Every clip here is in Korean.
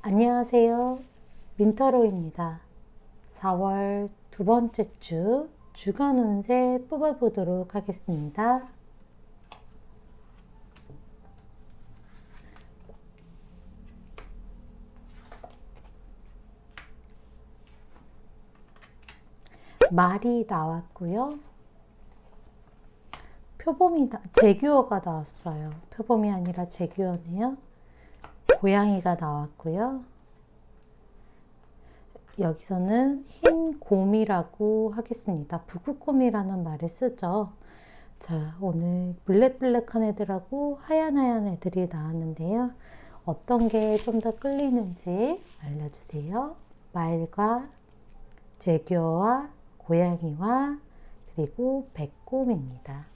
안녕하세요. 민터로입니다. 4월 두 번째 주 주간 운세 뽑아보도록 하겠습니다. 말이 나왔고요. 제규어가 나왔어요. 표범이 아니라 제규어네요. 고양이가 나왔고요. 여기서는 흰 곰이라고 하겠습니다. 북극곰이라는 말을 쓰죠. 자, 오늘 블랙블랙한 애들하고 하얀 애들이 나왔는데요. 어떤 게 좀 더 끌리는지 알려주세요. 말과 제규어와 고양이와 그리고 백곰입니다.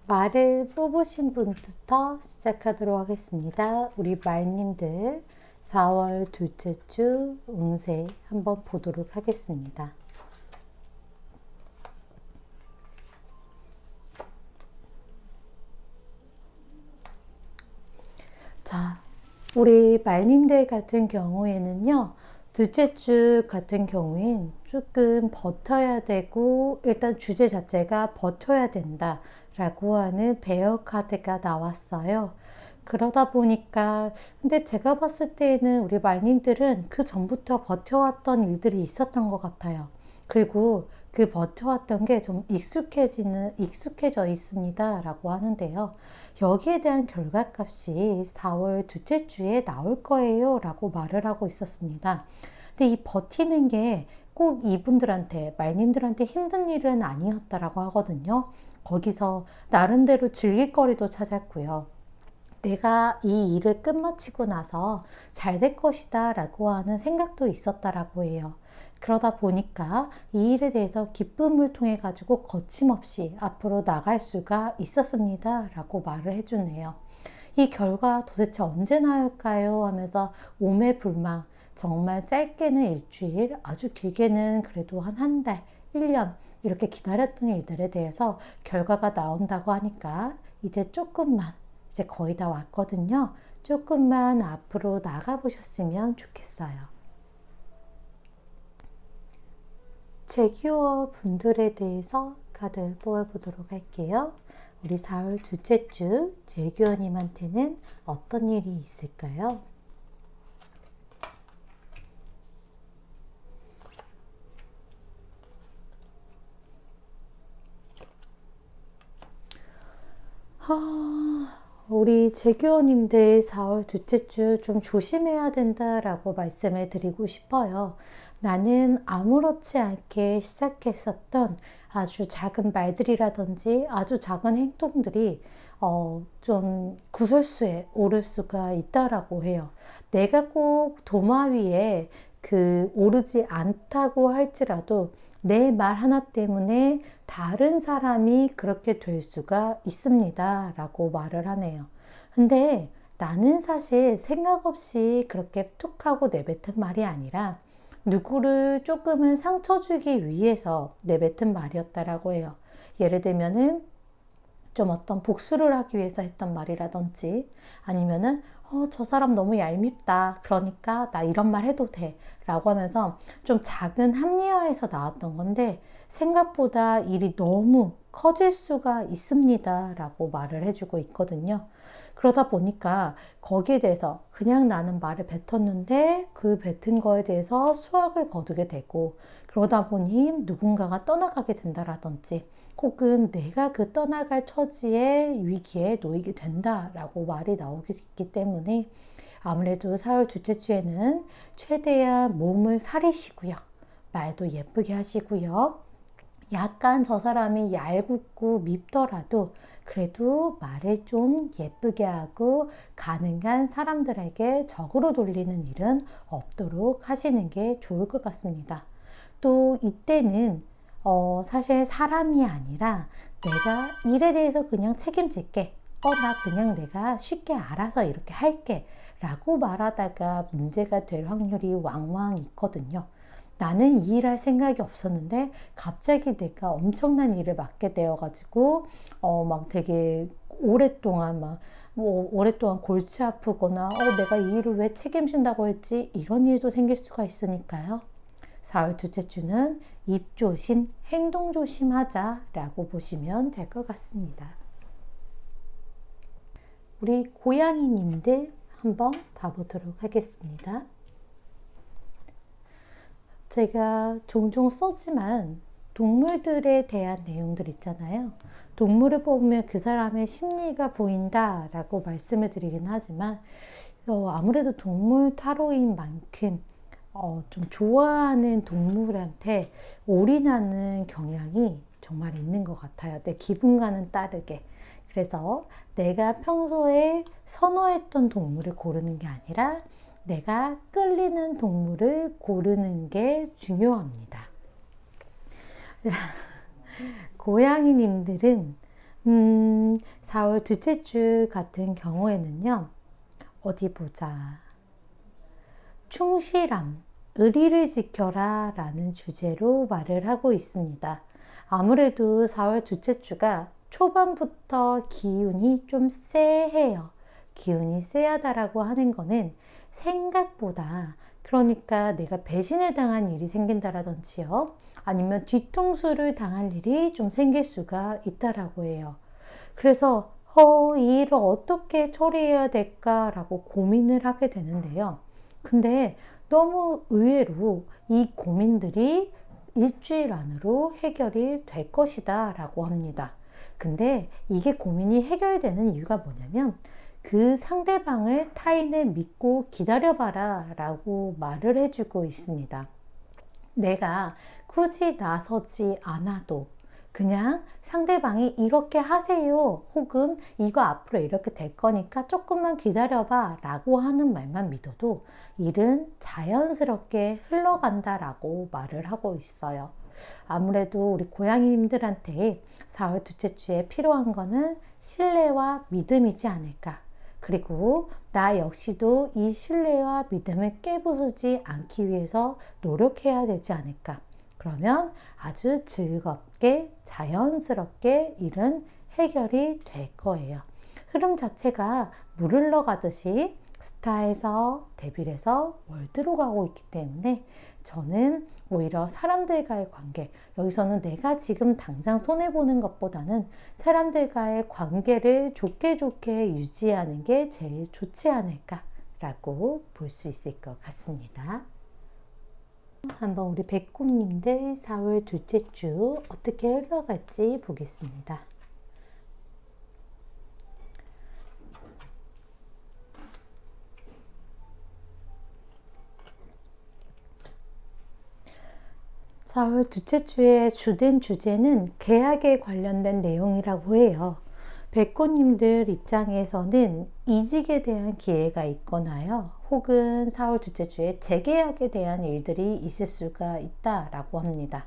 말을 뽑으신 분부터 시작하도록 하겠습니다. 우리 말님들 4월 둘째 주 운세 한번 보도록 하겠습니다. 자, 우리 말님들 같은 경우에는요, 둘째 주 같은 경우엔 조금 버텨야 되고, 일단 주제 자체가 버텨야 된다 라고 하는 베어 카드가 나왔어요. 그러다 보니까, 근데 제가 봤을 때는 우리 말님들은 그 전부터 버텨왔던 일들이 있었던 것 같아요. 그리고 그 버텨왔던 게 좀 익숙해져 있습니다 라고 하는데요. 여기에 대한 결과값이 4월 둘째 주에 나올 거예요 라고 말을 하고 있었습니다. 근데 이 버티는 게 꼭 이분들한테, 말님들한테 힘든 일은 아니었다라고 하거든요. 거기서 나름대로 즐길 거리도 찾았고요. 내가 이 일을 끝마치고 나서 잘 될 것이다 라고 하는 생각도 있었다라고 해요. 그러다 보니까 이 일에 대해서 기쁨을 통해 가지고 거침없이 앞으로 나갈 수가 있었습니다 라고 말을 해주네요. 이 결과 도대체 언제 나올까요 하면서 오매불망, 정말 짧게는 일주일, 아주 길게는 그래도 한 달, 1년 이렇게 기다렸던 일들에 대해서 결과가 나온다고 하니까 이제 조금만, 이제 거의 다 왔거든요. 조금만 앞으로 나가보셨으면 좋겠어요. 제규어 분들에 대해서 카드 뽑아보도록 할게요. 우리 4월 둘째 주 제규어님한테는 어떤 일이 있을까요? 우리 재규어님들 4월 둘째 주 좀 조심해야 된다라고 말씀을 드리고 싶어요. 나는 아무렇지 않게 시작했었던 아주 작은 말들이라든지 아주 작은 행동들이 좀 구설수에 오를 수가 있다라고 해요. 내가 꼭 도마 위에 오르지 않다고 할지라도 내 말 하나 때문에 다른 사람이 그렇게 될 수가 있습니다 라고 말을 하네요. 근데 나는 사실 생각 없이 그렇게 툭 하고 내뱉은 말이 아니라 누구를 조금은 상처 주기 위해서 내뱉은 말이었다라고 해요. 예를 들면은 좀 어떤 복수를 하기 위해서 했던 말이라든지 아니면은 저 사람 너무 얄밉다. 그러니까 나 이런 말 해도 돼. 라고 하면서 좀 작은 합리화에서 나왔던 건데 생각보다 일이 너무 커질 수가 있습니다. 라고 말을 해주고 있거든요. 그러다 보니까 거기에 대해서 그냥 나는 말을 뱉었는데 그 뱉은 거에 대해서 수확을 거두게 되고 그러다 보니 누군가가 떠나가게 된다라든지 혹은 내가 그 떠나갈 처지의 위기에 놓이게 된다라고 말이 나오기 때문에 아무래도 4월 둘째 주에는 최대한 몸을 사리시고요. 말도 예쁘게 하시고요. 약간 저 사람이 얄궂고 밉더라도 그래도 말을 좀 예쁘게 하고 가능한 사람들에게 적으로 돌리는 일은 없도록 하시는 게 좋을 것 같습니다. 또 이때는 사실 사람이 아니라 내가 일에 대해서 그냥 책임질게. 나 그냥 내가 쉽게 알아서 이렇게 할게. 라고 말하다가 문제가 될 확률이 왕왕 있거든요. 나는 이 일할 생각이 없었는데 갑자기 내가 엄청난 일을 맡게 되어가지고 막 되게 오랫동안 오랫동안 골치 아프거나 내가 이 일을 왜 책임진다고 했지 이런 일도 생길 수가 있으니까요. 4월 둘째 주는 입 조심, 행동 조심하자라고 보시면 될 것 같습니다. 우리 고양이님들 한번 봐보도록 하겠습니다. 제가 종종 써지만 동물들에 대한 내용들 있잖아요. 동물을 뽑으면 그 사람의 심리가 보인다 라고 말씀을 드리긴 하지만 아무래도 동물 타로인 만큼 좀 좋아하는 동물한테 올인하는 경향이 정말 있는 것 같아요. 내 기분과는 다르게. 그래서 내가 평소에 선호했던 동물을 고르는 게 아니라 내가 끌리는 동물을 고르는 게 중요합니다. 고양이님들은 4월 둘째 주 같은 경우에는요. 어디 보자. 충실함, 의리를 지켜라 라는 주제로 말을 하고 있습니다. 아무래도 4월 둘째 주가 초반부터 기운이 좀 쎄해요. 기운이 쎄하다라고 하는 거는 생각보다 그러니까 내가 배신을 당한 일이 생긴다라든지요. 아니면 뒤통수를 당할 일이 좀 생길 수가 있다라고 해요. 그래서 이 일을 어떻게 처리해야 될까라고 고민을 하게 되는데요. 근데 너무 의외로 이 고민들이 일주일 안으로 해결이 될 것이다 라고 합니다. 근데 이게 고민이 해결되는 이유가 뭐냐면 그 상대방을 타인을 믿고 기다려봐라 라고 말을 해주고 있습니다. 내가 굳이 나서지 않아도 그냥 상대방이 이렇게 하세요 혹은 이거 앞으로 이렇게 될 거니까 조금만 기다려봐 라고 하는 말만 믿어도 일은 자연스럽게 흘러간다 라고 말을 하고 있어요. 아무래도 우리 고양이님들한테 4월 둘째 주에 필요한 거는 신뢰와 믿음이지 않을까. 그리고 나 역시도 이 신뢰와 믿음을 깨부수지 않기 위해서 노력해야 되지 않을까. 그러면 아주 즐겁게 자연스럽게 일은 해결이 될 거예요. 흐름 자체가 물 흘러가듯이 스타에서 데빌에서 월드로 가고 있기 때문에 저는 오히려 사람들과의 관계, 여기서는 내가 지금 당장 손해보는 것보다는 사람들과의 관계를 좋게 유지하는 게 제일 좋지 않을까라고 볼 수 있을 것 같습니다. 한번 우리 백곰님들 4월 둘째 주 어떻게 흘러갈지 보겠습니다. 사월 둘째 주의 주된 주제는 계약에 관련된 내용이라고 해요. 백호님들 입장에서는 이직에 대한 기회가 있거나요. 혹은 4월 둘째 주에 재계약에 대한 일들이 있을 수가 있다라고 합니다.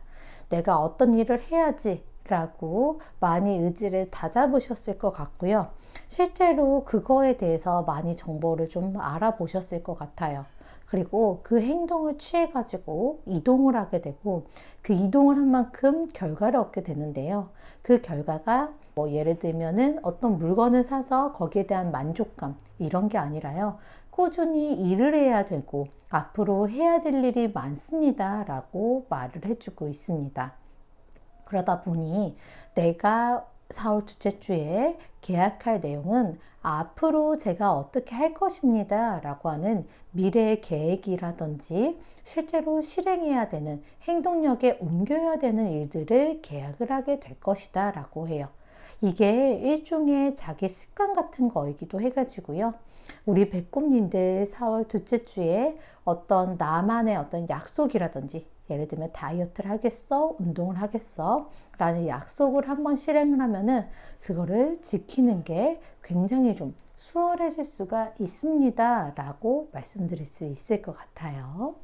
내가 어떤 일을 해야지 라고 많이 의지를 다잡으셨을 것 같고요. 실제로 그거에 대해서 많이 정보를 좀 알아보셨을 것 같아요. 그리고 그 행동을 취해가지고 이동을 하게 되고 그 이동을 한 만큼 결과를 얻게 되는데요. 그 결과가 뭐 예를 들면은 어떤 물건을 사서 거기에 대한 만족감 이런 게 아니라요. 꾸준히 일을 해야 되고 앞으로 해야 될 일이 많습니다 라고 말을 해주고 있습니다. 그러다 보니 내가 4월 둘째 주에 계약할 내용은 앞으로 제가 어떻게 할 것입니다 라고 하는 미래의 계획이라든지 실제로 실행해야 되는 행동력에 옮겨야 되는 일들을 계약을 하게 될 것이다 라고 해요. 이게 일종의 자기 습관 같은 거이기도 해가지고요. 우리 배꼽님들 4월 둘째 주에 어떤 나만의 어떤 약속이라든지 예를 들면 다이어트를 하겠어? 운동을 하겠어? 라는 약속을 한번 실행을 하면은 그거를 지키는 게 굉장히 좀 수월해질 수가 있습니다. 라고 말씀드릴 수 있을 것 같아요.